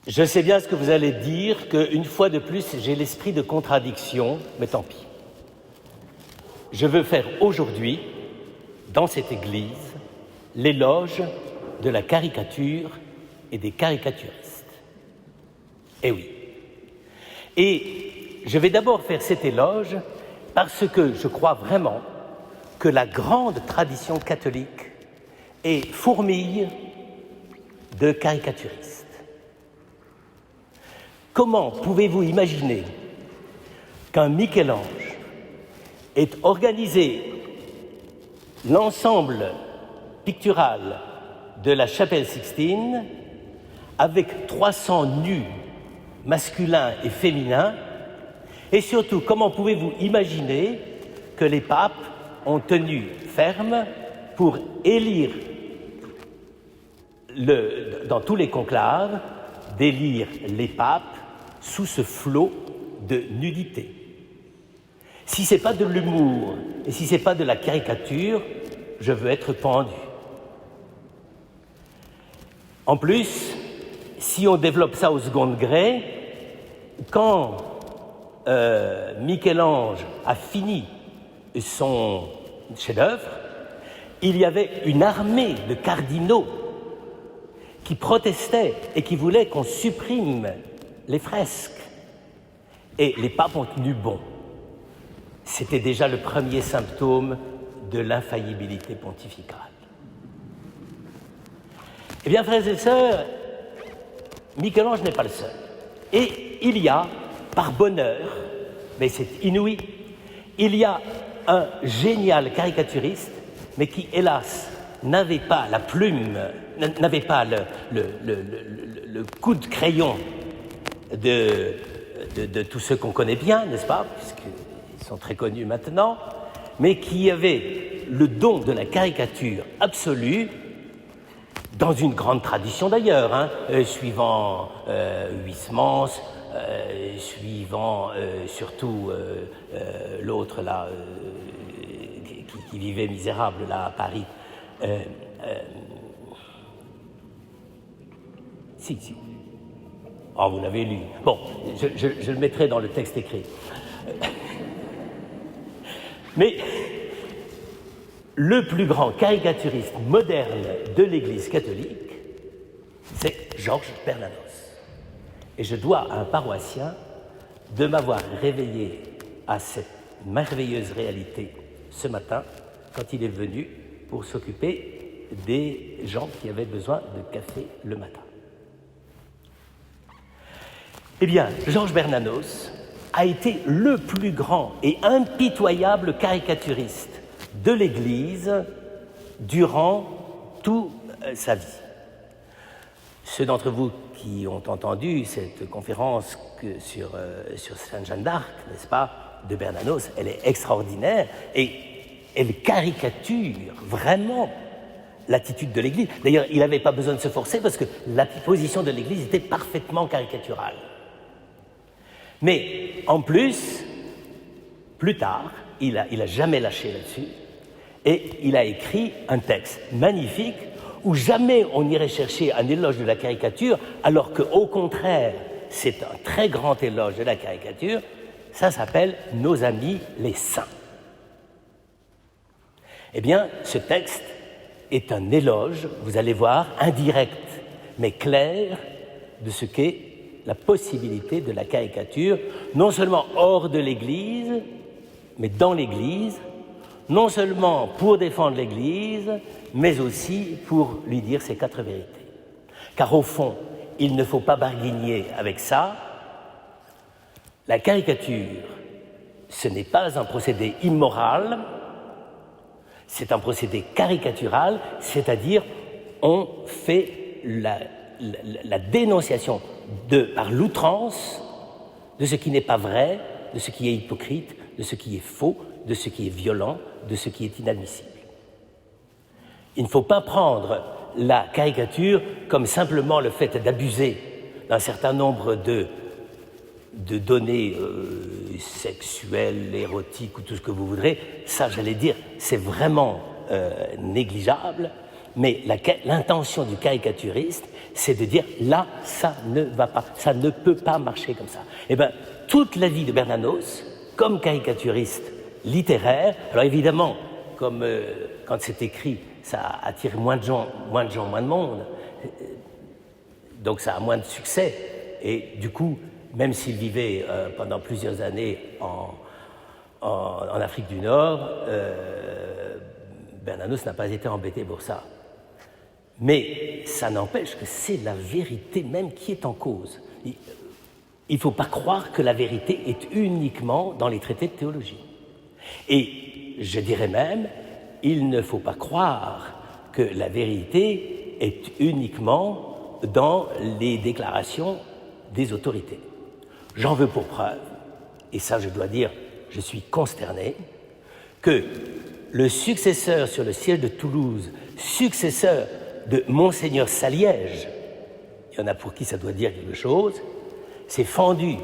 Je sais bien ce que vous allez dire, qu'une fois de plus, j'ai l'esprit de contradiction, mais tant pis. Je veux faire aujourd'hui, dans cette église, l'éloge de la caricature et des caricaturistes. Eh oui. Et je vais d'abord faire cet éloge parce que je crois vraiment que la grande tradition catholique est fourmille de caricaturistes. Comment pouvez-vous imaginer qu'un Michel-Ange ait organisé l'ensemble pictural de la chapelle Sixtine avec 300 nus masculins et féminins, et surtout, comment pouvez-vous imaginer que les papes ont tenu ferme pour élire, dans tous les conclaves, d'élire les papes sous ce flot de nudité? Si ce n'est pas de l'humour et si ce n'est pas de la caricature, je veux être pendu. En plus, si on développe ça au second degré, quand Michel-Ange a fini son chef-d'œuvre, il y avait une armée de cardinaux qui protestaient et qui voulaient qu'on supprime les fresques. Et les papes ont tenu bon. C'était déjà le premier symptôme de l'infaillibilité pontificale. Eh bien, frères et sœurs, Michel-Ange n'est pas le seul. Et il y a, par bonheur, mais c'est inouï, il y a un génial caricaturiste, mais qui, hélas, n'avait pas la plume, n'avait pas le coup de crayon de tous ceux qu'on connaît bien, n'est-ce pas, puisqu'ils sont très connus maintenant, mais qui avait le don de la caricature absolue, dans une grande tradition d'ailleurs, suivant Huysmans, suivant surtout l'autre là, qui vivait misérable là à Paris. Si. Oh, vous l'avez lu. Bon, je le mettrai dans le texte écrit. Mais le plus grand caricaturiste moderne de l'Église catholique, c'est Georges Bernanos. Et je dois à un paroissien de m'avoir réveillé à cette merveilleuse réalité ce matin, quand il est venu pour s'occuper des gens qui avaient besoin de café le matin. Eh bien, Georges Bernanos a été le plus grand et impitoyable caricaturiste de l'Église durant toute sa vie. Ceux d'entre vous qui ont entendu cette conférence sur Sainte Jeanne d'Arc, n'est-ce pas, de Bernanos, elle est extraordinaire et elle caricature vraiment l'attitude de l'Église. D'ailleurs, il n'avait pas besoin de se forcer parce que la position de l'Église était parfaitement caricaturale. Mais en plus, plus tard, il a jamais lâché là-dessus, et il a écrit un texte magnifique où jamais on irait chercher un éloge de la caricature, alors qu'au contraire, c'est un très grand éloge de la caricature. Ça s'appelle « Nos amis les saints ». Eh bien, ce texte est un éloge, vous allez voir, indirect, mais clair, de ce qu'est la possibilité de la caricature, non seulement hors de l'Église, mais dans l'Église, non seulement pour défendre l'Église, mais aussi pour lui dire ses quatre vérités. Car au fond, il ne faut pas barguigner avec ça. La caricature, ce n'est pas un procédé immoral, c'est un procédé caricatural, c'est-à-dire on fait la dénonciation par l'outrance de ce qui n'est pas vrai, de ce qui est hypocrite, de ce qui est faux, de ce qui est violent, de ce qui est inadmissible. Il ne faut pas prendre la caricature comme simplement le fait d'abuser d'un certain nombre de données sexuelles, érotiques ou tout ce que vous voudrez. Ça, j'allais dire, c'est vraiment négligeable. Mais l'intention du caricaturiste, c'est de dire là, ça ne va pas, ça ne peut pas marcher comme ça. Eh bien, toute la vie de Bernanos, comme caricaturiste littéraire, alors évidemment, comme quand c'est écrit, ça attire moins de gens, moins de monde, donc ça a moins de succès. Et du coup, même s'il vivait pendant plusieurs années en Afrique du Nord, Bernanos n'a pas été embêté pour ça. Mais ça n'empêche que c'est la vérité même qui est en cause. Il ne faut pas croire que la vérité est uniquement dans les traités de théologie. Et je dirais même, il ne faut pas croire que la vérité est uniquement dans les déclarations des autorités. J'en veux pour preuve, et ça je dois dire, je suis consterné, que le successeur sur le siège de Toulouse, successeur de Monseigneur Saliège, il y en a pour qui ça doit dire quelque chose, s'est fendu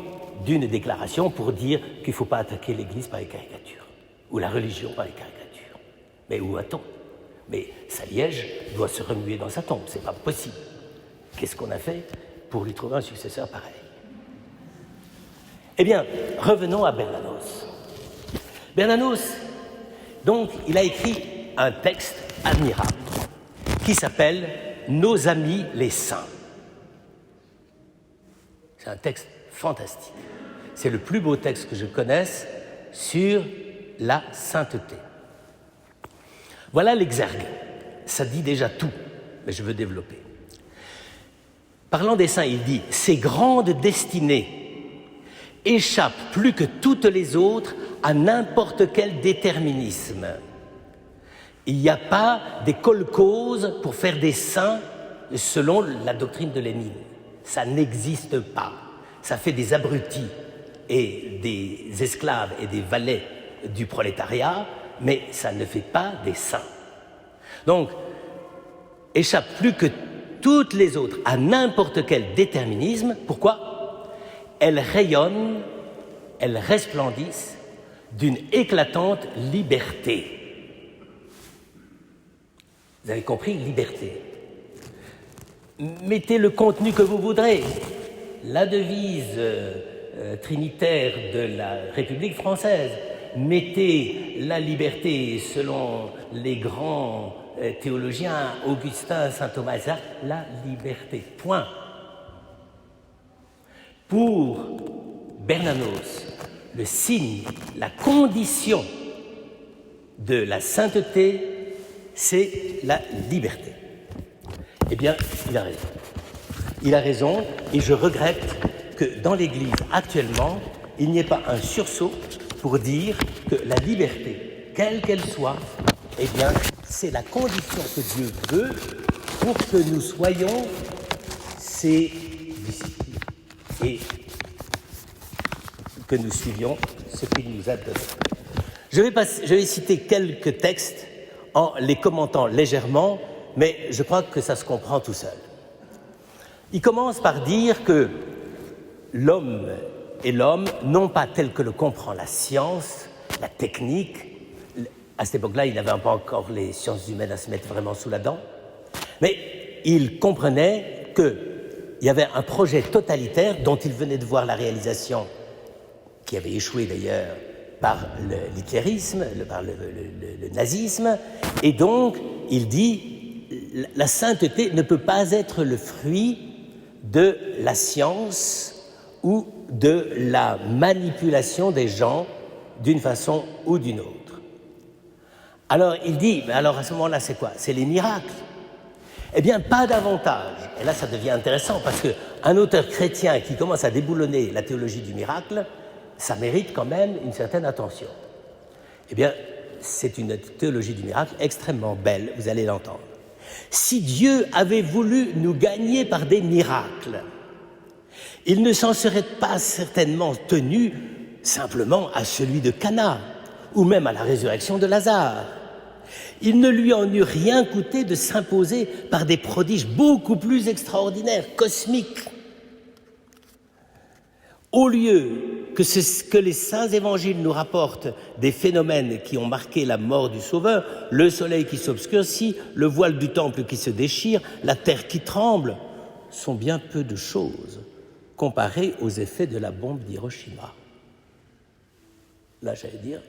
d'une déclaration pour dire qu'il ne faut pas attaquer l'Église par les caricatures, ou la religion par les caricatures. Mais où va-t-on? Mais Saliège doit se remuer dans sa tombe, c'est pas possible. Qu'est-ce qu'on a fait pour lui trouver un successeur pareil? Eh bien, revenons à Bernanos. Bernanos, donc, il a écrit un texte admirable qui s'appelle « Nos amis les saints ». C'est un texte fantastique. C'est le plus beau texte que je connaisse sur la sainteté. Voilà l'exergue. Ça dit déjà tout, mais je veux développer. Parlant des saints, il dit « Ces grandes destinées échappent plus que toutes les autres à n'importe quel déterminisme. Il n'y a pas des kolkhozes pour faire des saints selon la doctrine de Lénine. Ça n'existe pas. Ça fait des abrutis et des esclaves et des valets du prolétariat, mais ça ne fait pas des saints. Donc, échappe plus que toutes les autres à n'importe quel déterminisme. Pourquoi? Elles rayonnent, elles resplendissent d'une éclatante liberté. Vous avez compris, liberté. Mettez le contenu que vous voudrez. La devise trinitaire de la République française. Mettez la liberté selon les grands théologiens, Augustin, saint Thomas, la liberté. Point. Pour Bernanos, le signe, la condition de la sainteté, c'est la liberté. Eh bien, il a raison. Il a raison, et je regrette que dans l'Église actuellement, il n'y ait pas un sursaut pour dire que la liberté, quelle qu'elle soit, eh bien, c'est la condition que Dieu veut pour que nous soyons ses disciples et que nous suivions ce qu'il nous a donné. Je vais citer quelques textes en les commentant légèrement, mais je crois que ça se comprend tout seul. Il commence par dire que l'homme et l'homme, non pas tel que le comprend la science, la technique, à cette époque-là, il n'avait pas encore les sciences humaines à se mettre vraiment sous la dent, mais il comprenait qu'il y avait un projet totalitaire dont il venait de voir la réalisation, qui avait échoué d'ailleurs par l'hitlérisme, par le nazisme, et donc il dit la sainteté ne peut pas être le fruit de la science ou de la manipulation des gens d'une façon ou d'une autre. Alors il dit, mais alors à ce moment-là c'est quoi? C'est les miracles. Eh bien pas davantage. Et là ça devient intéressant parce qu'un auteur chrétien qui commence à déboulonner la théologie du miracle, ça mérite quand même une certaine attention. Eh bien c'est une théologie du miracle extrêmement belle, vous allez l'entendre. Si Dieu avait voulu nous gagner par des miracles, il ne s'en serait pas certainement tenu simplement à celui de Cana, ou même à la résurrection de Lazare. Il ne lui en eût rien coûté de s'imposer par des prodiges beaucoup plus extraordinaires, cosmiques. Au lieu que les saints évangiles nous rapportent des phénomènes qui ont marqué la mort du Sauveur, le soleil qui s'obscurcit, le voile du temple qui se déchire, la terre qui tremble, sont bien peu de choses comparés aux effets de la bombe d'Hiroshima. Là, j'allais dire,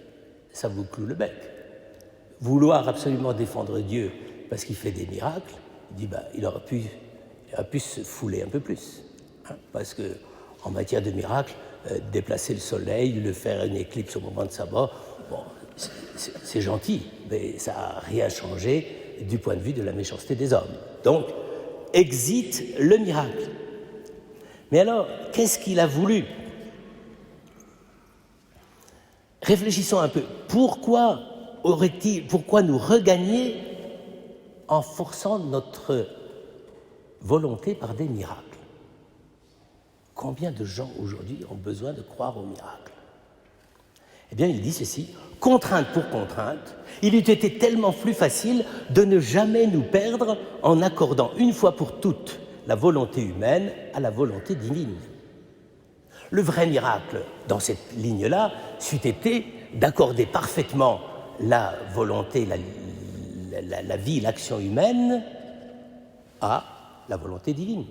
ça vous cloue le bec. Vouloir absolument défendre Dieu parce qu'il fait des miracles, il aurait pu se fouler un peu plus. Hein, parce qu'en matière de miracles, déplacer le soleil, le faire une éclipse au moment de sabbat, bon, c'est gentil, mais ça n'a rien changé du point de vue de la méchanceté des hommes. Donc, exit le miracle. Mais alors, qu'est-ce qu'il a voulu ? Réfléchissons un peu. Pourquoi nous regagner en forçant notre volonté par des miracles ? Combien de gens aujourd'hui ont besoin de croire aux miracles ? Eh bien, il dit ceci, contrainte pour contrainte, il eût été tellement plus facile de ne jamais nous perdre en accordant une fois pour toutes la volonté humaine à la volonté divine. Le vrai miracle dans cette ligne-là c'eût été d'accorder parfaitement la volonté, la vie, l'action humaine à la volonté divine.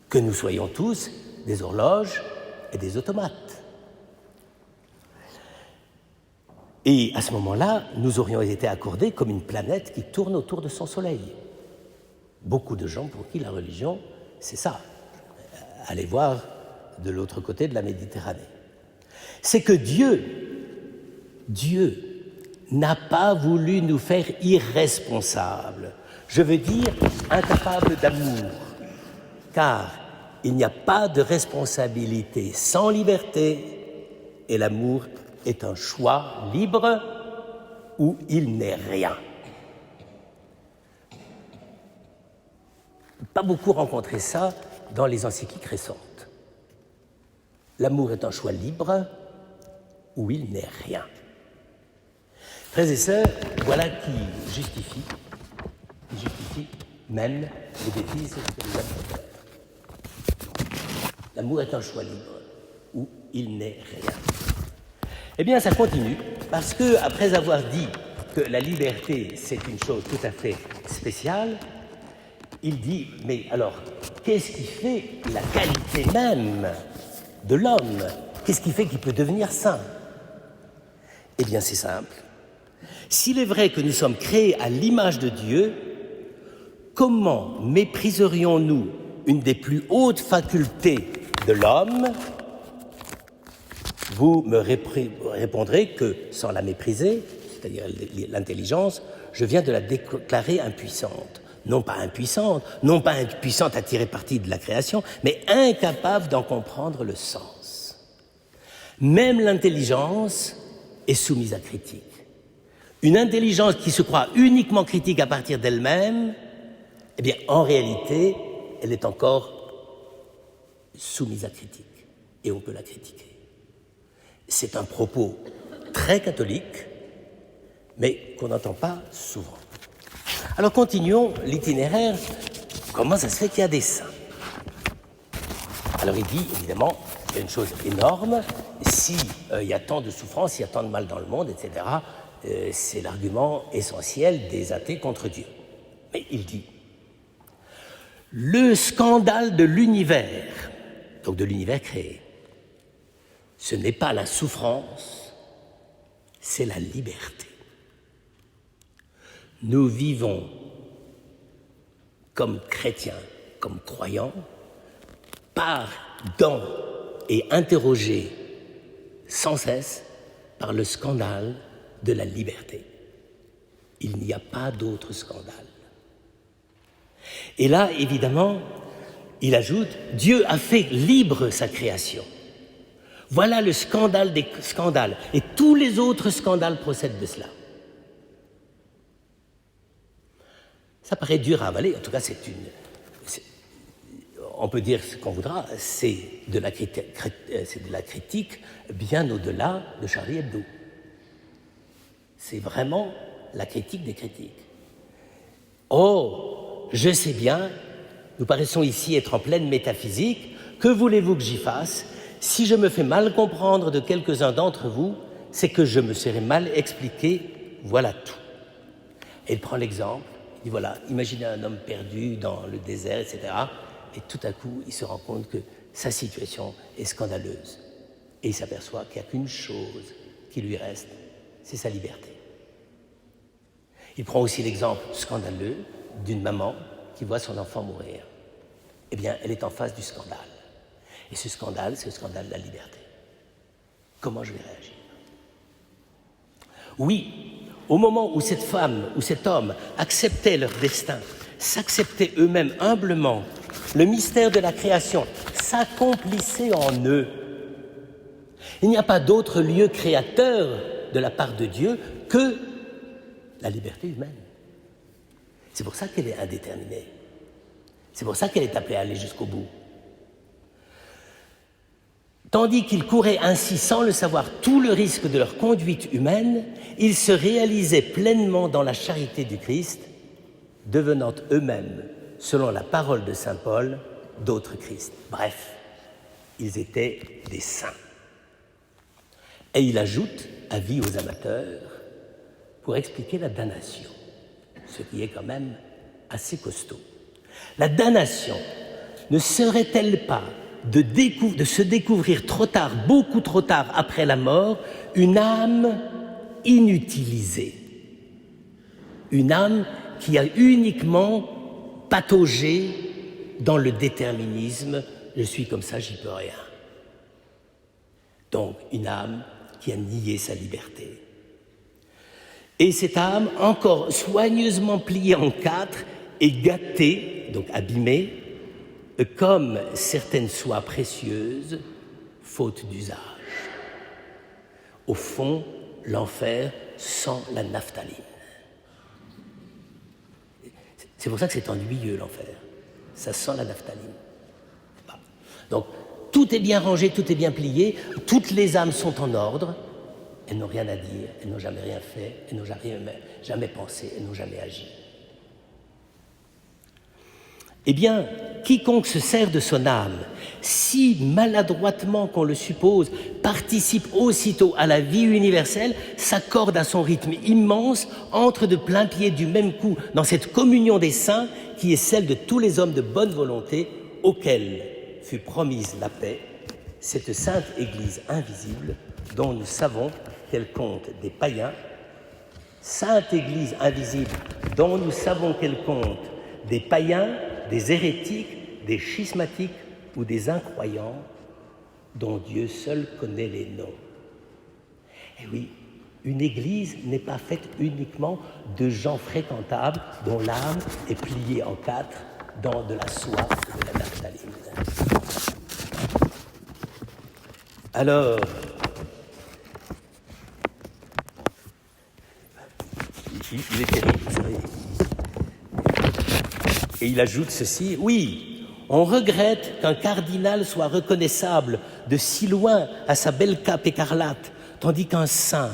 Que nous soyons tous des horloges et des automates. Et à ce moment-là, nous aurions été accordés comme une planète qui tourne autour de son soleil. Beaucoup de gens pour qui la religion, c'est ça. Allez voir de l'autre côté de la Méditerranée. C'est que Dieu n'a pas voulu nous faire irresponsables. Je veux dire incapables d'amour. Car il n'y a pas de responsabilité sans liberté et l'amour est un choix libre où il n'est rien. Pas beaucoup rencontré ça dans les encycliques récentes. L'amour est un choix libre où il n'est rien. Frères et sœurs, voilà qui justifie même les bêtises que nous avons faites. L'amour est un choix libre où il n'est rien. Eh bien, ça continue, parce que après avoir dit que la liberté, c'est une chose tout à fait spéciale, il dit, mais alors, qu'est-ce qui fait la qualité même de l'homme ? Qu'est-ce qui fait qu'il peut devenir saint ? Eh bien, c'est simple. S'il est vrai que nous sommes créés à l'image de Dieu, comment mépriserions-nous une des plus hautes facultés de l'homme ? Vous me répondrez que, sans la mépriser, c'est-à-dire l'intelligence, je viens de la déclarer impuissante. Non pas impuissante à tirer parti de la création, mais incapable d'en comprendre le sens. Même l'intelligence est soumise à critique. Une intelligence qui se croit uniquement critique à partir d'elle-même, eh bien, en réalité, elle est encore soumise à critique, et on peut la critiquer. C'est un propos très catholique, mais qu'on n'entend pas souvent. Alors continuons l'itinéraire. Comment ça se fait qu'il y a des saints ? Alors il dit, évidemment, il y a une chose énorme, s'il y a tant de souffrance, s'il y a tant de mal dans le monde, etc., c'est l'argument essentiel des athées contre Dieu. Mais il dit, le scandale de l'univers, donc de l'univers créé, ce n'est pas la souffrance, c'est la liberté. Nous vivons comme chrétiens, comme croyants, dans et interrogés sans cesse par le scandale de la liberté. Il n'y a pas d'autre scandale. Et là, évidemment, il ajoute, Dieu a fait libre sa création. Voilà le scandale des scandales. Et tous les autres scandales procèdent de cela. Ça paraît dur à avaler, en tout cas on peut dire ce qu'on voudra, c'est de la critique bien au-delà de Charlie Hebdo. C'est vraiment la critique des critiques. Oh, je sais bien, nous paraissons ici être en pleine métaphysique, que voulez-vous que j'y fasse ? Si je me fais mal comprendre de quelques-uns d'entre vous, c'est que je me serais mal expliqué, voilà tout. Et il prend l'exemple, il dit voilà, imaginez un homme perdu dans le désert, etc. Et tout à coup, il se rend compte que sa situation est scandaleuse. Et il s'aperçoit qu'il n'y a qu'une chose qui lui reste, c'est sa liberté. Il prend aussi l'exemple scandaleux d'une maman qui voit son enfant mourir. Eh bien, elle est en face du scandale. Et ce scandale, c'est le scandale de la liberté. Comment je vais réagir? Oui, au moment où cette femme ou cet homme acceptaient leur destin, s'acceptaient eux-mêmes humblement, le mystère de la création s'accomplissait en eux. Il n'y a pas d'autre lieu créateur de la part de Dieu que la liberté humaine. C'est pour ça qu'elle est indéterminée. C'est pour ça qu'elle est appelée à aller jusqu'au bout. Tandis qu'ils couraient ainsi sans le savoir tout le risque de leur conduite humaine, ils se réalisaient pleinement dans la charité du Christ, devenant eux-mêmes, selon la parole de saint Paul, d'autres Christ. Bref, ils étaient des saints. Et il ajoute, avis aux amateurs, pour expliquer la damnation, ce qui est quand même assez costaud. La damnation ne serait-elle pas de se découvrir trop tard, beaucoup trop tard après la mort, une âme inutilisée, une âme qui a uniquement pataugé dans le déterminisme, je suis comme ça, j'y peux rien. Donc une âme qui a nié sa liberté. Et cette âme, encore soigneusement pliée en quatre et gâtée, donc abîmée, comme certaines soies précieuses, faute d'usage. Au fond, l'enfer sent la naphtaline. C'est pour ça que c'est ennuyeux, l'enfer. Ça sent la naphtaline. Donc, tout est bien rangé, tout est bien plié, toutes les âmes sont en ordre, elles n'ont rien à dire, elles n'ont jamais rien fait, elles n'ont jamais pensé, elles n'ont jamais agi. Eh bien, quiconque se sert de son âme, si maladroitement qu'on le suppose, participe aussitôt à la vie universelle, s'accorde à son rythme immense, entre de plein pied du même coup dans cette communion des saints qui est celle de tous les hommes de bonne volonté auxquels fut promise la paix, cette sainte Église invisible dont nous savons qu'elle compte des païens, sainte Église invisible dont nous savons qu'elle compte des païens, des hérétiques, des schismatiques ou des incroyants dont Dieu seul connaît les noms. Et oui, une église n'est pas faite uniquement de gens fréquentables dont l'âme est pliée en quatre dans de la soie et de la naphtaline. Alors, il est terrible, vous savez. Et il ajoute ceci, oui, on regrette qu'un cardinal soit reconnaissable de si loin à sa belle cape écarlate, tandis qu'un saint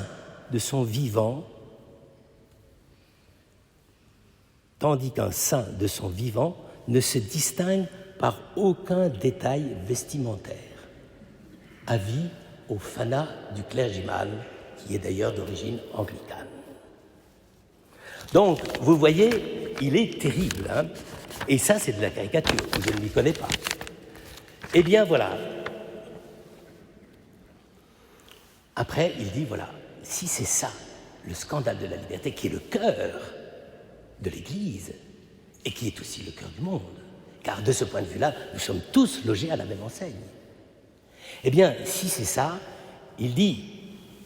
de son vivant, ne se distingue par aucun détail vestimentaire. Avis au fanat du clergyman, qui est d'ailleurs d'origine anglicane. Donc, vous voyez, il est terrible, hein, et ça, c'est de la caricature, je ne m'y connais pas. Eh bien, voilà. Après, il dit, voilà, si c'est ça, le scandale de la liberté, qui est le cœur de l'Église, et qui est aussi le cœur du monde, car de ce point de vue-là, nous sommes tous logés à la même enseigne. Eh bien, si c'est ça, il dit,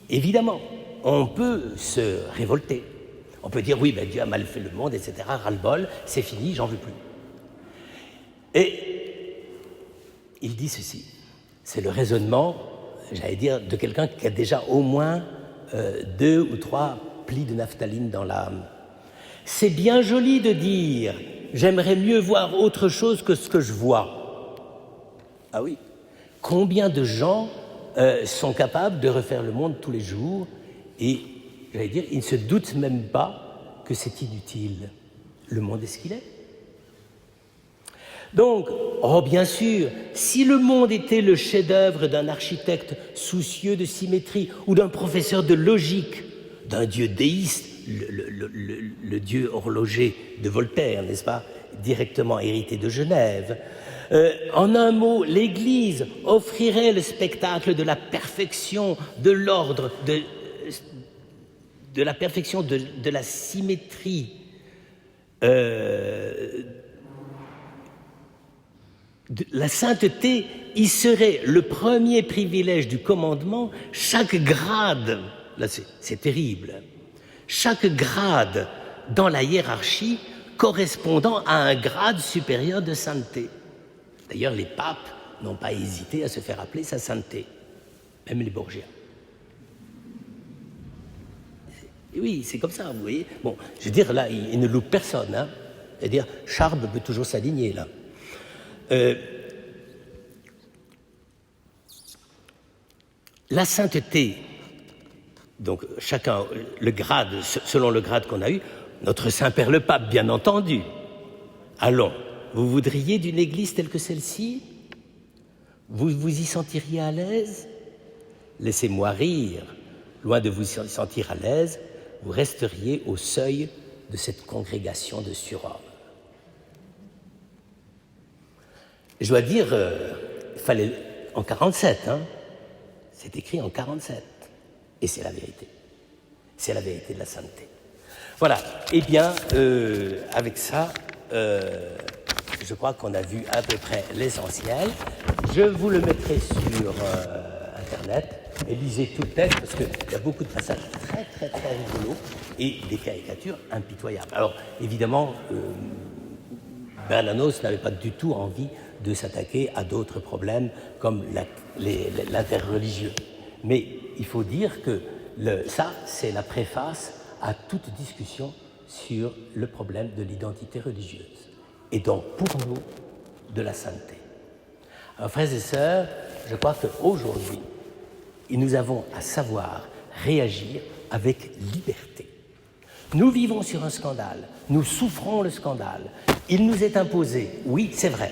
évidemment, on peut se révolter. On peut dire, oui, ben, Dieu a mal fait le monde, etc., ras-le-bol, c'est fini, j'en veux plus. Et il dit ceci, c'est le raisonnement, j'allais dire, de quelqu'un qui a déjà au moins 2 ou 3 plis de naphtaline dans l'âme. C'est bien joli de dire, j'aimerais mieux voir autre chose que ce que je vois. Ah oui, combien de gens sont capables de refaire le monde tous les jours et j'allais dire, ils ne se doutent même pas que c'est inutile. Le monde est ce qu'il est. Donc, oh bien sûr, si le monde était le chef-d'œuvre d'un architecte soucieux de symétrie ou d'un professeur de logique, d'un dieu déiste, le dieu horloger de Voltaire, n'est-ce pas, directement hérité de Genève, en un mot, l'Église offrirait le spectacle de la perfection de l'ordre, de la perfection de la symétrie, la sainteté y serait le premier privilège du commandement. Chaque grade, là c'est terrible, chaque grade dans la hiérarchie correspondant à un grade supérieur de sainteté. D'ailleurs, les papes n'ont pas hésité à se faire appeler sa sainteté, même les Borgia. Et oui, c'est comme ça, vous voyez. Bon, je veux dire, là, il ne loupe personne, hein. C'est-à-dire, Charles peut toujours s'aligner, là. La sainteté, donc chacun, le grade, selon le grade qu'on a eu, notre Saint-Père le Pape, bien entendu. Allons, vous voudriez d'une église telle que celle-ci? Vous vous y sentiriez à l'aise? Laissez-moi rire. Loin de vous y sentir à l'aise, vous resteriez au seuil de cette congrégation de surhommes. Je dois dire, il fallait en 47, hein, c'est écrit en 47, et c'est la vérité. C'est la vérité de la sainteté. Voilà, eh bien, avec ça, je crois qu'on a vu à peu près l'essentiel. Je vous le mettrai sur Internet, et lisez tout le texte, parce qu'il y a beaucoup de passages très, très, très rigolos, et des caricatures impitoyables. Alors, évidemment, Bernanos n'avait pas du tout envie de s'attaquer à d'autres problèmes comme l'interreligieux. Mais il faut dire que ça, c'est la préface à toute discussion sur le problème de l'identité religieuse. Et donc, pour nous, de la sainteté. Alors, frères et sœurs, je crois qu'aujourd'hui, nous avons à savoir réagir avec liberté. Nous vivons sur un scandale, nous souffrons le scandale. Il nous est imposé, oui, c'est vrai.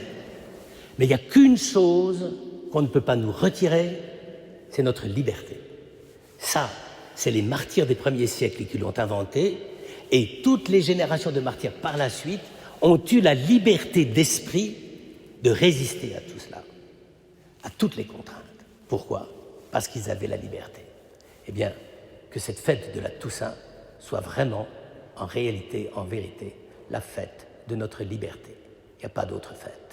Mais il n'y a qu'une chose qu'on ne peut pas nous retirer, c'est notre liberté. Ça, c'est les martyrs des premiers siècles qui l'ont inventé, et toutes les générations de martyrs par la suite ont eu la liberté d'esprit de résister à tout cela, à toutes les contraintes. Pourquoi? Parce qu'ils avaient la liberté. Eh bien, que cette fête de la Toussaint soit vraiment, en réalité, en vérité, la fête de notre liberté. Il n'y a pas d'autre fête.